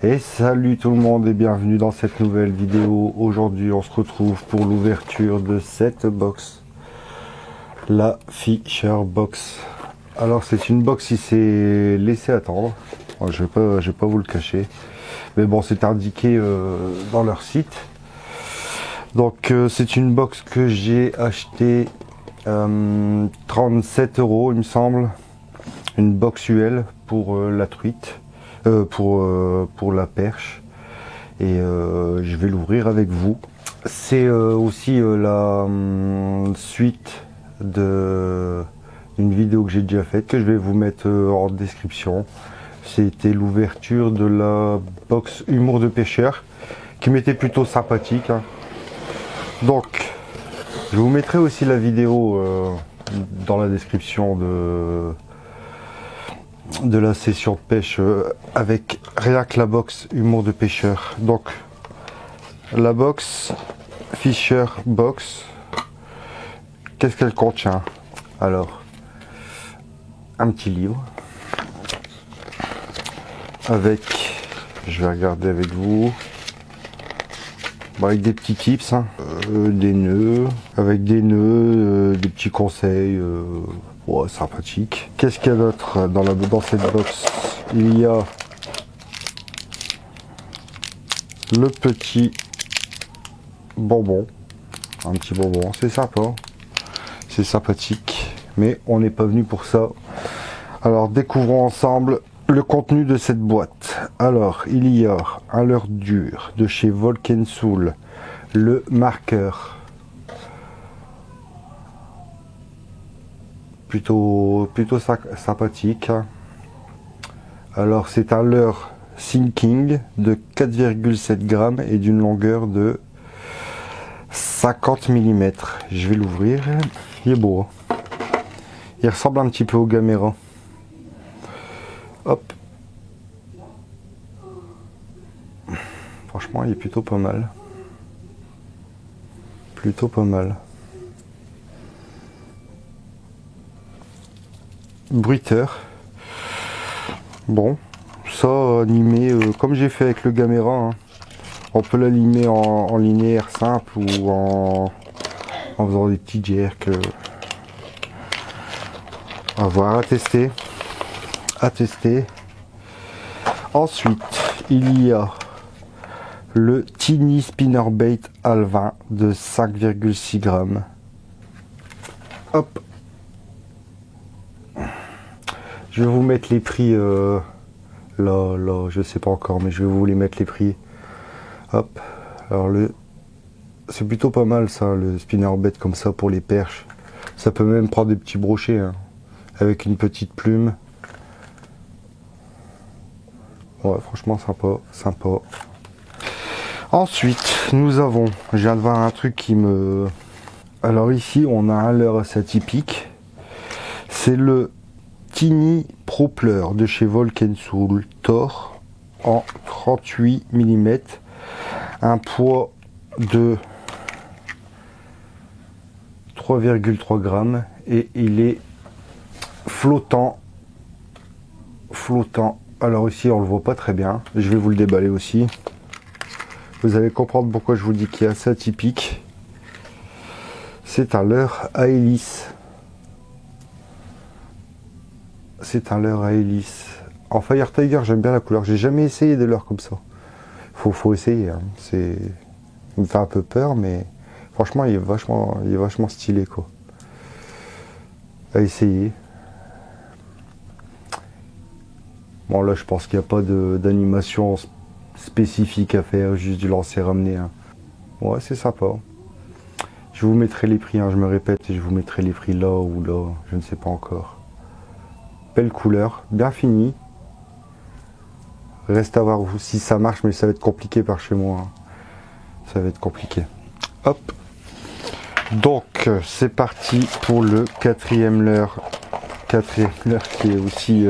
Et salut tout le monde et bienvenue dans cette nouvelle vidéo. Aujourd'hui on se retrouve pour l'ouverture de cette box, la Fisher Box. Alors c'est une box qui s'est laissée attendre, je vais pas vous le cacher, mais bon c'est indiqué dans leur site. Donc c'est une box que j'ai acheté 37 € il me semble, une box UL pour la truite. Pour la perche, et je vais l'ouvrir avec vous. C'est aussi la suite d'une vidéo que j'ai déjà faite, que je vais vous mettre en description. C'était l'ouverture de la box humour de pêcheur qui m'était plutôt sympathique, hein. Donc je vous mettrai aussi la vidéo dans la description de la session de pêche avec rien que la box humour de pêcheur. Donc la box Fisher Box, qu'est-ce qu'elle contient? Alors un petit livre avec, je vais regarder avec vous, avec des petits tips, hein, des nœuds, avec des nœuds, des petits conseils. Ouais, sympathique. Qu'est-ce qu'il y a d'autre dans cette box? Il y a le petit bonbon, un petit bonbon, c'est sympa, c'est sympathique, mais on n'est pas venu pour ça. Alors découvrons ensemble le contenu de cette boîte. Alors il y a un leurre dur de chez Volkensoul, le marqueur. Plutôt sympathique. Alors c'est un leurre sinking de 4,7 grammes et d'une longueur de 50 mm. Je vais l'ouvrir. Il est beau, hein. Il ressemble un petit peu au Gamera. Hop. Franchement il est plutôt pas mal. Plutôt pas mal. Bruiteur. Bon, ça animé comme j'ai fait avec le Gamera, hein. On peut l'animer en linéaire simple ou en faisant des petits jerks. À voir, à tester. À tester. Ensuite, il y a le Tiny Spinnerbait Alvin de 5,6 grammes. Hop. Je vais vous mettre les prix là, je sais pas encore, mais je vais vous les mettre les prix. Hop, alors c'est plutôt pas mal ça, le spinnerbait comme ça pour les perches. Ça peut même prendre des petits brochets, hein, avec une petite plume. Ouais, franchement sympa. Ensuite, nous avons, je viens de voir un truc qui me... Alors ici, on a un leurre assez atypique. C'est le Tiny Propeller de chez Volkensoul Thor en 38 mm, un poids de 3,3 grammes et il est flottant. Alors ici on le voit pas très bien, je vais vous le déballer aussi. Vous allez comprendre pourquoi je vous dis qu'il est assez atypique. C'est un leurre à hélice. C'est un leurre à hélice. En Fire Tiger, j'aime bien la couleur. J'ai jamais essayé des leurres comme ça. Faut essayer, hein. Il me fait un peu peur, mais franchement, il est vachement stylé, quoi. À essayer. Bon, là, je pense qu'il n'y a pas d'animation spécifique à faire, juste du lancer ramener, hein. Ouais, c'est sympa. Je vous mettrai les prix, hein, je me répète, et je vous mettrai les prix là ou là, je ne sais pas encore. Belle couleur, bien fini. Reste à voir si ça marche, mais ça va être compliqué par chez moi, hein. Ça va être compliqué. Hop. Donc c'est parti pour le quatrième leurre. Quatrième leurre qui est aussi,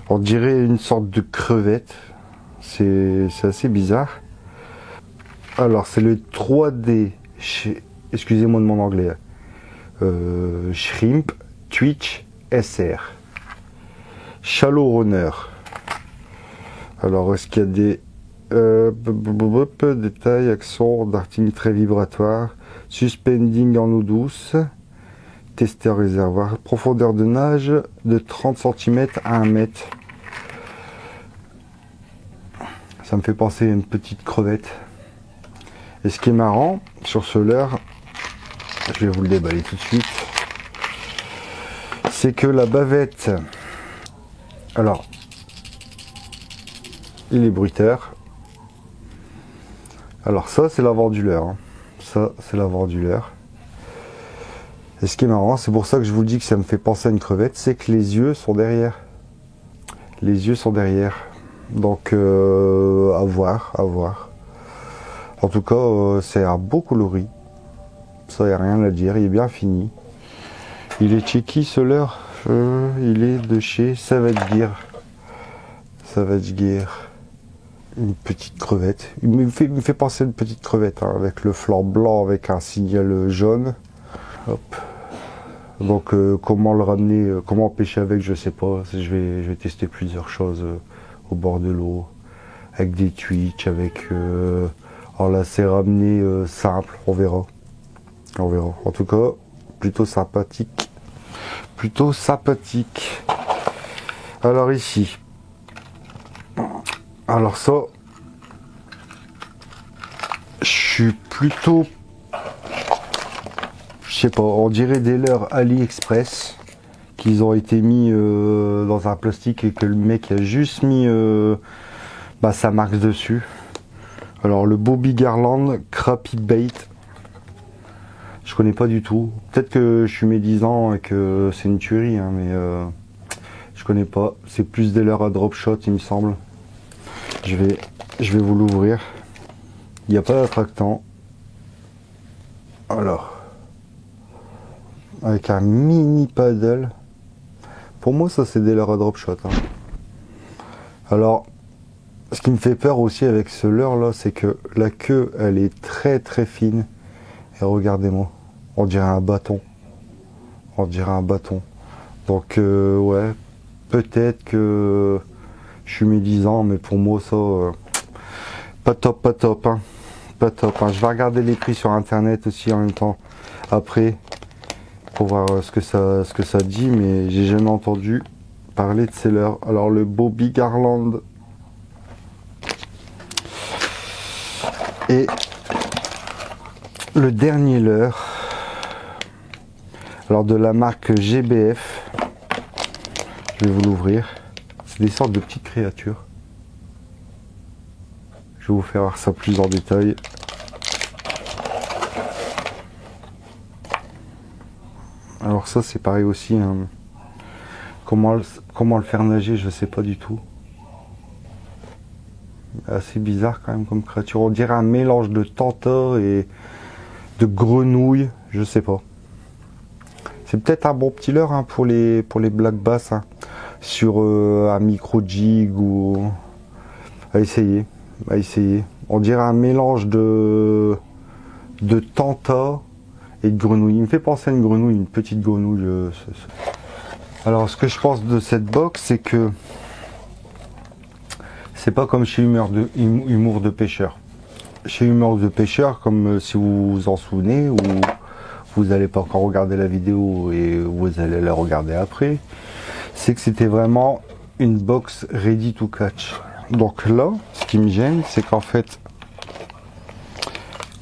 on dirait une sorte de crevette. C'est assez bizarre. Alors c'est le 3D, excusez-moi de mon anglais, Shrimp Twitch SR Shallow Runner. Alors, est-ce qu'il y a des détails, accents, darting très vibratoire, suspending en eau douce, testeur réservoir, profondeur de nage de 30 cm à 1 mètre. Ça me fait penser à une petite crevette. Et ce qui est marrant sur ce leurre, je vais vous le déballer tout de suite, c'est que la bavette, alors il est bruiteur. Alors ça c'est l'avant du leurre, hein. Ça c'est l'avant du leurre. Et ce qui est marrant, c'est pour ça que je vous dis que ça me fait penser à une crevette, c'est que les yeux sont derrière. Les yeux sont derrière. Donc à voir, à voir. En tout cas, c'est un beau coloris. Ça, y a rien à dire, il est bien fini. Il est chez qui ce leurre? Il est de chez Savage Gear. Savage Gear. Une petite crevette. Il me fait penser à une petite crevette, hein, avec le flanc blanc, avec un signal jaune. Hop. Donc comment le ramener, comment pêcher avec, je sais pas. Je vais tester plusieurs choses au bord de l'eau, avec des twitch, avec alors là c'est ramené simple, on verra. On verra. En tout cas, plutôt sympathique. Plutôt sympathique. Alors ici. Alors ça, je suis plutôt, je sais pas, on dirait des leurres AliExpress qu'ils ont été mis dans un plastique et que le mec a juste mis sa marque dessus. Alors le Bobby Garland Crappy Bait, je connais pas du tout. Peut-être que je suis médisant et que c'est une tuerie, hein, mais je connais pas. C'est plus des leurres à drop shot, il me semble. Je vais vous l'ouvrir. Il n'y a pas d'attractant. Alors, avec un mini paddle. Pour moi, ça c'est des leurres à drop shot, hein. Alors, ce qui me fait peur aussi avec ce leurre là, c'est que la queue, elle est très très fine. Et regardez-moi, on dirait un bâton. On dirait un bâton. Donc ouais, peut-être que je suis médisant, mais pour moi ça, pas top, hein. Pas top, hein. Je vais regarder les prix sur internet aussi en même temps, après, pour voir ce que ça dit, mais j'ai jamais entendu parler de ces leurres. Alors le Bobby Garland et le dernier leurre, alors de la marque GBF, je vais vous l'ouvrir. C'est des sortes de petites créatures. Je vais vous faire voir ça plus en détail. Alors ça c'est pareil aussi, hein. Comment le faire nager, je sais pas du tout. Assez bizarre quand même comme créature. On dirait un mélange de tanta et de grenouille, je sais pas. C'est peut-être un bon petit leurre, hein, pour les black bass, hein, sur un micro jig ou à essayer. On dirait un mélange de tanta et de grenouille. Il me fait penser à une grenouille, une petite grenouille. Alors ce que je pense de cette box, c'est que c'est pas comme chez Humour de pêcheur. Chez Humour de pêcheur, comme si vous vous en souvenez, ou vous n'allez pas encore regarder la vidéo et vous allez la regarder après, c'est que c'était vraiment une box ready to catch. Donc là, ce qui me gêne, c'est qu'en fait,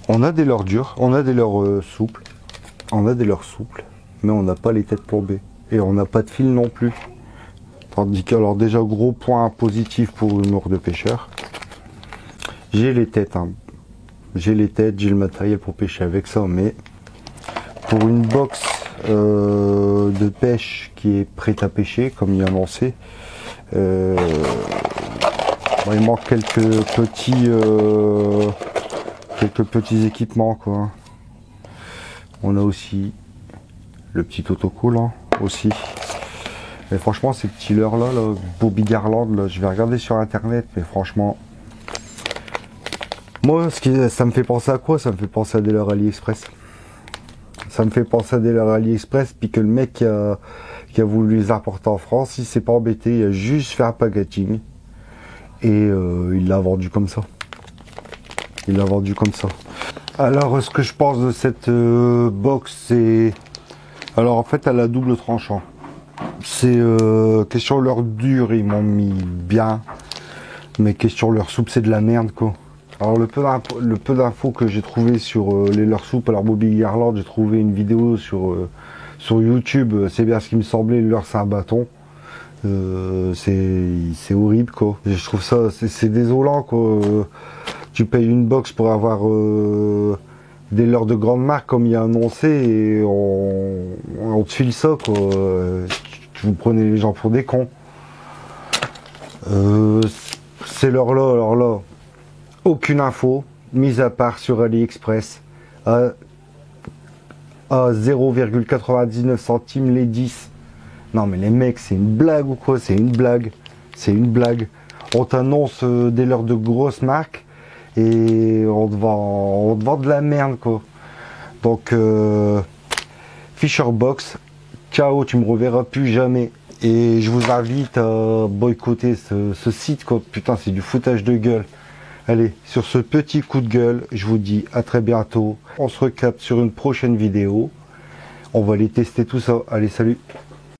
on a des leurres durs, on a des leurres souples, mais on n'a pas les têtes plombées. Et on n'a pas de fil non plus. Tandis que, alors déjà, gros point positif pour Humour de pêcheur, j'ai les têtes, hein. J'ai le matériel pour pêcher avec ça, mais pour une box de pêche qui est prête à pêcher, comme il est annoncé, il manque quelques petits équipements, quoi. On a aussi le petit autocollant aussi. Mais franchement, ces petits leurres là, Bobby Garland, là, je vais regarder sur internet, mais franchement, moi, ça me fait penser à quoi? Ça me fait penser à des leurres AliExpress. Ça me fait penser à des leurres AliExpress, puis que le mec qui a voulu les importer en France, il s'est pas embêté, il a juste fait un packaging. Et il l'a vendu comme ça. Il l'a vendu comme ça. Alors ce que je pense de cette box, c'est... Alors en fait elle a double tranchant. C'est question leur dur, ils m'ont mis bien. Mais question leur soupe, c'est de la merde quoi. Alors le peu d'infos que j'ai trouvé sur les leurres soupes, alors Bobby Garland, j'ai trouvé une vidéo sur YouTube, c'est bien ce qui me semblait, le leurre c'est un bâton. C'est horrible quoi. Je trouve ça, c'est désolant quoi. Tu payes une box pour avoir des leurres de grande marque comme il y a annoncé et on te file ça quoi. Vous prenez les gens pour des cons. Ces leurres là, alors là, aucune info, mis à part sur AliExpress à 0,99 centimes les 10. Non mais les mecs, c'est une blague ou quoi? C'est une blague. C'est une blague. On t'annonce des leurres de grosses marques et on te vend de la merde quoi. Donc Fisher Box, ciao, tu me reverras plus jamais. Et je vous invite à boycotter ce site quoi. Putain, c'est du foutage de gueule. Allez, sur ce petit coup de gueule, je vous dis à très bientôt. On se recapte sur une prochaine vidéo. On va aller tester tout ça. Allez, salut!